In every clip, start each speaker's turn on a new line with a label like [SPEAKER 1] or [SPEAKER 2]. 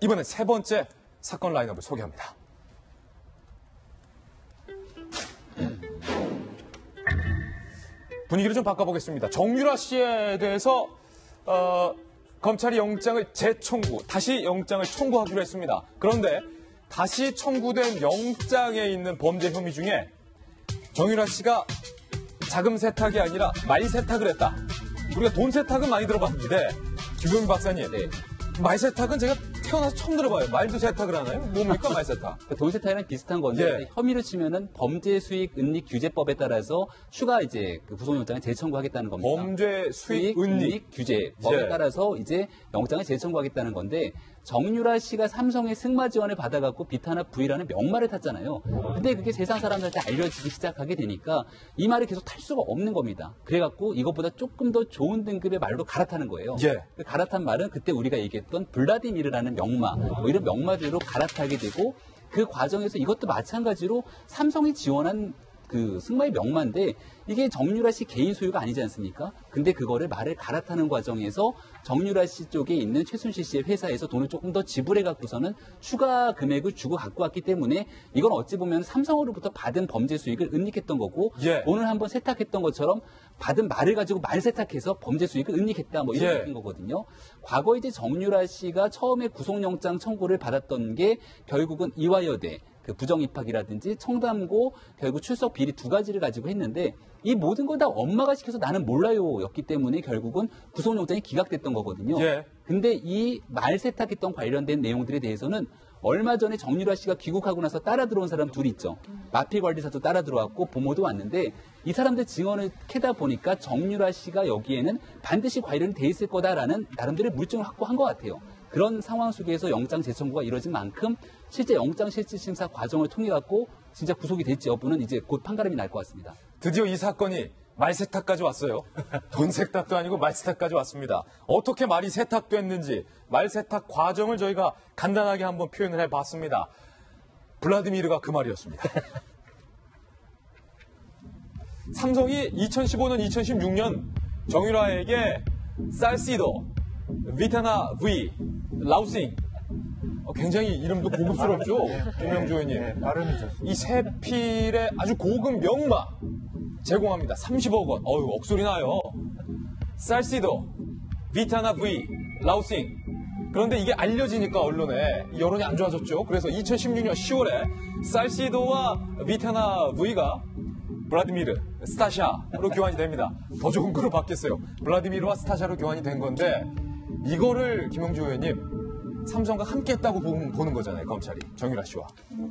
[SPEAKER 1] 이번엔 세 번째 사건 라인업을 소개합니다. 분위기를 좀 바꿔보겠습니다. 정유라 씨에 대해서 검찰이 다시 영장을 청구하기로 했습니다. 그런데 다시 청구된 영장에 있는 범죄 혐의 중에 정유라 씨가 자금 세탁이 아니라 말 세탁을 했다. 우리가 돈 세탁은 많이 들어봤는데 김병민 박사님, 말 세탁은 제가 태어나서 처음 들어봐요. 말도 세탁을 하나요? 뭡니까 말 세탁?
[SPEAKER 2] 돈 세탁이랑 비슷한 건데 혐의로 치면은 범죄 수익 은닉 규제법에 따라서 추가 이제 그 구속영장을 재청구하겠다는 겁니다.
[SPEAKER 1] 범죄 수익 은닉
[SPEAKER 2] 규제법에 따라서 이제 영장을 재청구하겠다는 건데 정유라 씨가 삼성의 승마 지원을 받아갖고 비타나 V라는 명말을 탔잖아요. 근데 그게 세상 사람들한테 알려지기 시작하게 되니까 이 말이 계속 탈 수가 없는 겁니다. 그래갖고 이것보다 조금 더 좋은 등급의 말로 갈아타는 거예요. 그 갈아탄 말은 그때 우리가 얘기했던 블라디미르라는 명마, 뭐 이런 명마들로 갈아타게 되고 그 과정에서 이것도 마찬가지로 삼성이 지원한 그 승마의 명마인데 이게 정유라 씨 개인 소유가 아니지 않습니까? 근데 그거를 말을 갈아타는 과정에서 정유라 씨 쪽에 있는 최순실 씨의 회사에서 돈을 조금 더 지불해 갖고서는 추가 금액을 주고 갖고 왔기 때문에 이건 어찌 보면 삼성으로부터 받은 범죄 수익을 은닉했던 거고 돈을 한번 세탁했던 것처럼 받은 말을 가지고 말 세탁해서 범죄 수익을 은닉했다 뭐 이런 얘기인 거거든요. 과거 이제 정유라 씨가 처음에 구속영장 청구를 받았던 게 결국은 이화여대 그 부정입학이라든지 청담고 결국 출석 비리 두 가지를 가지고 했는데 이 모든 걸 다 엄마가 시켜서 나는 몰라요였기 때문에 결국은 구속영장이 기각됐던 거거든요. 근데 이 말 세탁했던 관련된 내용들에 대해서는 얼마 전에 정유라 씨가 귀국하고 나서 따라 들어온 사람 둘이 있죠. 마피 관리사도 따라 들어왔고 부모도 왔는데 이 사람들 증언을 캐다 보니까 정유라 씨가 여기에는 반드시 관련이 돼 있을 거다라는 나름대로 물증을 확보한 것 같아요. 그런 상황 속에서 영장 재청구가 이뤄진 만큼 실제 영장 실질심사 과정을 통해 갖고 진짜 구속이 될지 여부는 이제 곧 판가름이 날 것 같습니다.
[SPEAKER 1] 드디어 이 사건이 말 세탁까지 왔어요. 돈 세탁도 아니고 말 세탁까지 왔습니다. 어떻게 말이 세탁됐는지 말 세탁 과정을 저희가 간단하게 한번 표현을 해봤습니다. 블라디미르가 그 말이었습니다. 삼성이 2015년, 2016년 정유라에게 살시도, 비타나 V, 라우싱 굉장히 이름도 고급스럽죠? 김명주 의원님.
[SPEAKER 3] 발음이 좋습니다.
[SPEAKER 1] 이 세 필의 아주 고급 명마 제공합니다. 30억 원. 어휴, 억소리 나요. 살시도, 비타나 V, 라우싱. 그런데 이게 알려지니까 언론에 여론이 안 좋아졌죠. 그래서 2016년 10월에 살시도와 비타나 V가 블라디미르, 스타샤로 교환이 됩니다. 더 좋은 거로 바뀌었어요. 블라디미르와 스타샤로 교환이 된 건데 이거를 김영주 의원님 삼성과 함께 했다고 보는 거잖아요. 검찰이. 정유라 씨와.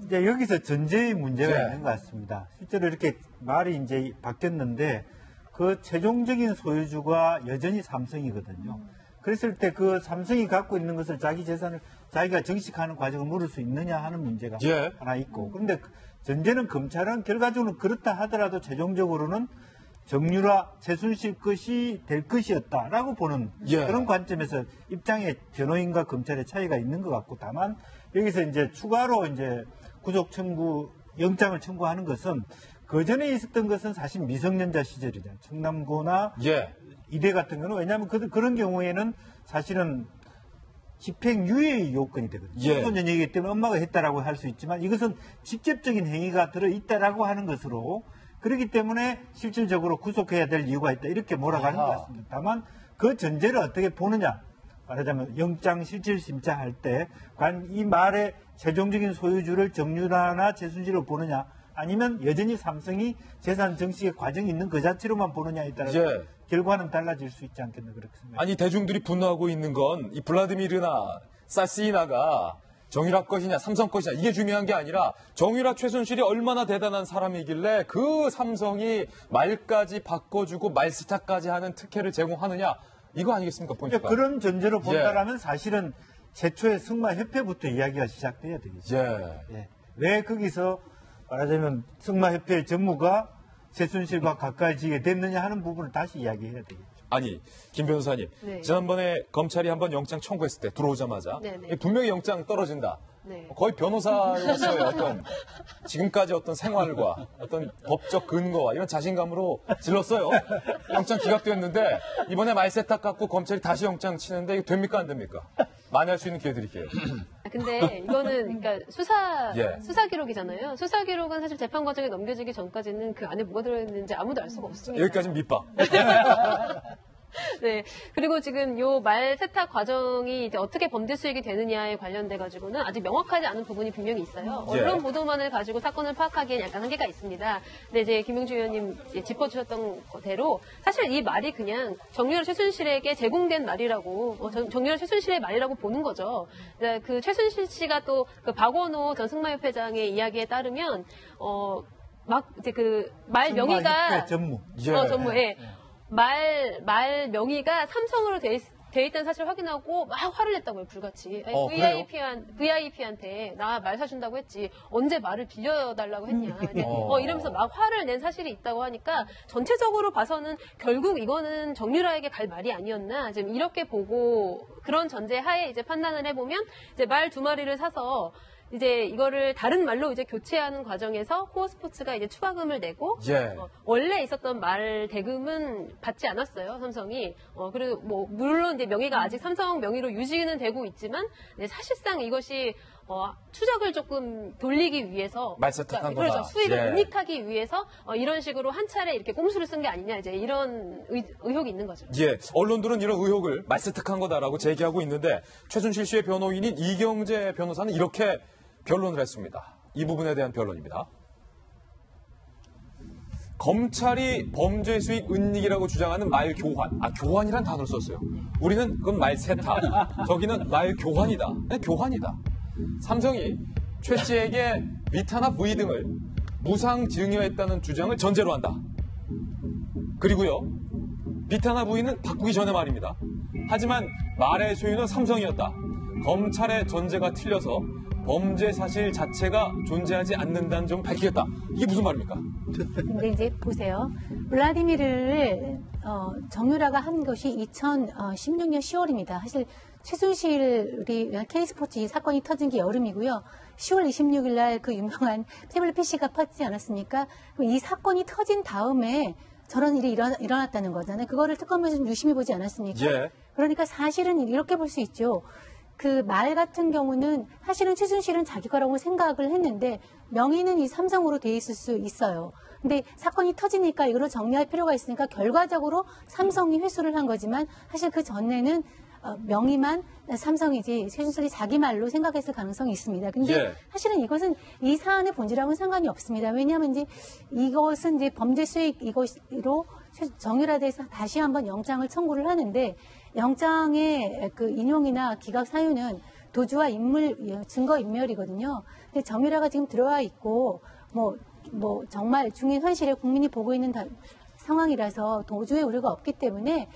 [SPEAKER 3] 이제 여기서 전제의 문제가 있는 것 같습니다. 실제로 이렇게 말이 이제 바뀌었는데 그 최종적인 소유주가 여전히 삼성이거든요. 그랬을 때 그 삼성이 갖고 있는 것을 자기 재산을 자기가 정식하는 과정을 물을 수 있느냐 하는 문제가 하나 있고. 그런데 전제는 검찰은 결과적으로 그렇다 하더라도 최종적으로는 정유라, 최순실 것이 될 것이었다라고 보는 그런 관점에서 입장의 변호인과 검찰의 차이가 있는 것 같고, 다만 여기서 이제 추가로 이제 구속 청구, 영장을 청구하는 것은 그 전에 있었던 것은 사실 미성년자 시절이다. 청남고나 이대 같은 경우는 왜냐하면 그런 경우에는 사실은 집행유예의 요건이 되거든요. 청소년이기 때문에 엄마가 했다라고 할 수 있지만 이것은 직접적인 행위가 들어있다라고 하는 것으로 그렇기 때문에 실질적으로 구속해야 될 이유가 있다. 이렇게 몰아가는 것 같습니다. 다만 그 전제를 어떻게 보느냐. 말하자면 영장 실질심사할 때 과연 이 말의 최종적인 소유주를 정유라나 최순실로 보느냐 아니면 여전히 삼성이 재산 정식의 과정이 있는 그 자체로만 보느냐에 따라서 결과는 달라질 수 있지 않겠나 그렇게 생각합니다.
[SPEAKER 1] 아니 대중들이 분노하고 있는 건 이 블라디미르나 사시나가 정유라 것이냐 삼성 것이냐 이게 중요한 게 아니라 정유라 최순실이 얼마나 대단한 사람이길래 그 삼성이 말까지 바꿔주고 말스타까지 하는 특혜를 제공하느냐 이거 아니겠습니까? 포인트가.
[SPEAKER 3] 그런 전제로 본다라면 사실은 최초의 승마협회부터 이야기가 시작돼야 되겠죠. 왜 거기서 말하자면 승마협회 전무가 최순실과 가까이지게 됐느냐 하는 부분을 다시 이야기해야 되겠죠.
[SPEAKER 1] 아니, 김 변호사님. 지난번에 검찰이 한번 영장 청구했을 때 들어오자마자 분명히 영장 떨어진다. 거의 변호사로서의 어떤 지금까지 어떤 생활과 어떤 법적 근거와 이런 자신감으로 질렀어요. 영장 기각됐는데 이번에 말 세탁 갖고 검찰이 다시 영장 치는데 이거 됩니까 안 됩니까? 많이 할 수 있는 기회 드릴게요.
[SPEAKER 4] 근데 이거는 그러니까
[SPEAKER 1] 예.
[SPEAKER 4] 수사 기록이잖아요. 수사 기록은 사실 재판 과정에 넘겨지기 전까지는 그 안에 뭐가 들어있는지 아무도 알 수가 없습니다.
[SPEAKER 1] 여기까지는 밑밥.
[SPEAKER 4] 네. 그리고 지금 요 말 세탁 과정이 이제 어떻게 범죄 수익이 되느냐에 관련돼 가지고는 아직 명확하지 않은 부분이 분명히 있어요.
[SPEAKER 1] 예.
[SPEAKER 4] 언론 보도만을 가지고 사건을 파악하기엔 약간 한계가 있습니다. 근데 이제 김용주 의원님 짚어주셨던 거대로 사실 이 말이 그냥 정유라 최순실에게 제공된 말이라고, 정유라 최순실의 말이라고 보는 거죠. 그 최순실 씨가 또 그 박원호 전 승마협회장의 이야기에 따르면 막 이제 그 말 명의가
[SPEAKER 3] 전무.
[SPEAKER 4] 전무. 예. 말 명의가 삼성으로 돼 있다는 사실을 확인하고 막 화를 냈다고요, 불같이. VIP한테 나 말 사준다고 했지. 언제 말을 빌려달라고 했냐. 이러면서 막 화를 낸 사실이 있다고 하니까 전체적으로 봐서는 결국 이거는 정유라에게 갈 말이 아니었나. 지금 이렇게 보고 그런 전제 하에 이제 판단을 해보면 이제 말 2마리를 사서 이제 이거를 다른 말로 이제 교체하는 과정에서 코어스포츠가 이제 추가금을 내고
[SPEAKER 1] 예.
[SPEAKER 4] 원래 있었던 말 대금은 받지 않았어요, 삼성이. 그리고 뭐 물론 이제 명의가 아직 삼성 명의로 유지는 되고 있지만 사실상 이것이 추적을 조금 돌리기 위해서
[SPEAKER 1] 말 세탁한 거다.
[SPEAKER 4] 그렇죠. 수익을
[SPEAKER 1] 예.
[SPEAKER 4] 은닉하기 위해서 이런 식으로 한 차례 이렇게 꼼수를 쓴 게 아니냐 이제 이런 의혹이 있는 거죠.
[SPEAKER 1] 예, 언론들은 이런 의혹을 말세탁한 거다라고 제기하고 있는데 최순실 씨의 변호인인 이경재 변호사는 이렇게 변론을 했습니다. 이 부분에 대한 변론입니다. 검찰이 범죄 수익 은닉이라고 주장하는 말 교환. 교환이란 단어를 썼어요. 우리는 그건 말 세탁. 저기는 말 교환이다. 교환이다. 삼성이 최 씨에게 비타나 V 등을 무상 증여했다는 주장을 전제로 한다. 그리고요, 비타나 V는 바꾸기 전에 말입니다. 하지만 말의 소유는 삼성이었다. 검찰의 전제가 틀려서 범죄 사실 자체가 존재하지 않는다는 점을 밝히겠다. 이게 무슨 말입니까?
[SPEAKER 5] 근데 이제 보세요. 블라디미르를 정유라가 한 것이 2016년 10월입니다. 사실 최순실이 K스포츠 이 사건이 터진 게 여름이고요. 10월 26일 날 그 유명한 태블릿 PC가 퍼지지 않았습니까? 그럼 이 사건이 터진 다음에 저런 일이 일어났다는 거잖아요. 그거를 특검에서 좀 유심히 보지 않았습니까?
[SPEAKER 1] 예.
[SPEAKER 5] 그러니까 사실은 이렇게 볼 수 있죠. 그 말 같은 경우는 사실은 최순실은 자기 거라고 생각을 했는데 명의는 이 삼성으로 돼 있을 수 있어요. 근데 사건이 터지니까 이거를 정리할 필요가 있으니까 결과적으로 삼성이 회수를 한 거지만 사실 그 전에는 명의만 삼성이지 최순실이 자기 말로 생각했을 가능성이 있습니다. 근데
[SPEAKER 1] 예.
[SPEAKER 5] 사실은 이것은 이 사안의 본질하고는 상관이 없습니다. 왜냐하면 이제 이것은 이제 범죄 수익 이것으로 정유라에 대해서 다시 한번 영장을 청구를 하는데 영장의 그 인용이나 기각 사유는 도주와 증거 인멸이거든요. 근데 정유라가 지금 들어와 있고 뭐 정말 중인 현실에 국민이 보고 있는 상황이라서 도주의 우려가 없기 때문에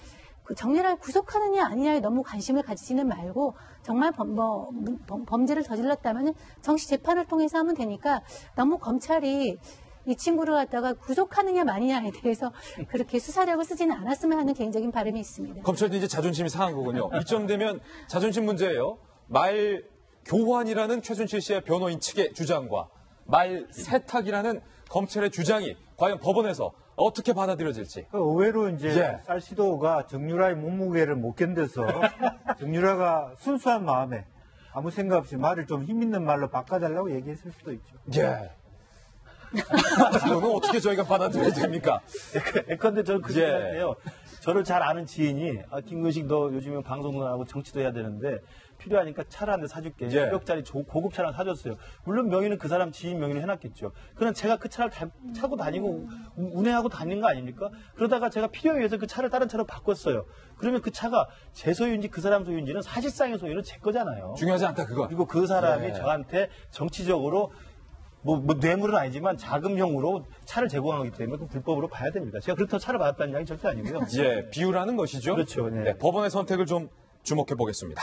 [SPEAKER 5] 그 정유라를 구속하느냐 아니냐에 너무 관심을 가지지는 말고 정말 범죄를 저질렀다면 정식 재판을 통해서 하면 되니까 너무 검찰이 이 친구를 갖다가 구속하느냐 마느냐에 대해서 그렇게 수사력을 쓰지는 않았으면 하는 개인적인 바람이 있습니다.
[SPEAKER 1] 검찰도 이제 자존심이 상한 거군요. 이쯤 되면 자존심 문제예요. 말 교환이라는 최순실 씨의 변호인 측의 주장과 말 세탁이라는 검찰의 주장이 과연 법원에서 어떻게 받아들여질지.
[SPEAKER 3] 의외로 이제
[SPEAKER 1] 예.
[SPEAKER 3] 쌀시도가 정유라의 몸무게를 못 견뎌서 정유라가 순수한 마음에 아무 생각 없이 말을 좀 힘있는 말로 바꿔달라고 얘기했을 수도 있죠.
[SPEAKER 1] 예. 이거는 어떻게 저희가 받아들여야 됩니까?
[SPEAKER 6] 예컨대 저는 그
[SPEAKER 1] 예.
[SPEAKER 6] 생각이에요. 저를 잘 아는 지인이 김근식 너 요즘에 방송도 하고 정치도 해야 되는데 필요하니까 차를 한 대 사줄게.
[SPEAKER 1] 예.
[SPEAKER 6] 100억짜리 고급 차를 사줬어요. 물론 명의는 그 사람 지인 명의로 해놨겠죠. 그럼 제가 그 차를 차고 다니고 운행하고 다니는 거 아닙니까? 그러다가 제가 필요에 의해서 그 차를 다른 차로 바꿨어요. 그러면 그 차가 제 소유인지 그 사람 소유인지는 사실상의 소유는 제 거잖아요.
[SPEAKER 1] 중요하지 않다 그건.
[SPEAKER 6] 그리고 그 사람이
[SPEAKER 1] 예.
[SPEAKER 6] 저한테 정치적으로 뭐 뇌물은 아니지만 자금형으로 차를 제공하기 때문에 그 불법으로 봐야 됩니다. 제가 그렇다고 차를 받았다는 이야기 절대 아니고요.
[SPEAKER 1] 예, 비유라는 것이죠.
[SPEAKER 6] 그렇죠. 네.
[SPEAKER 1] 네, 법원의 선택을 좀 주목해 보겠습니다.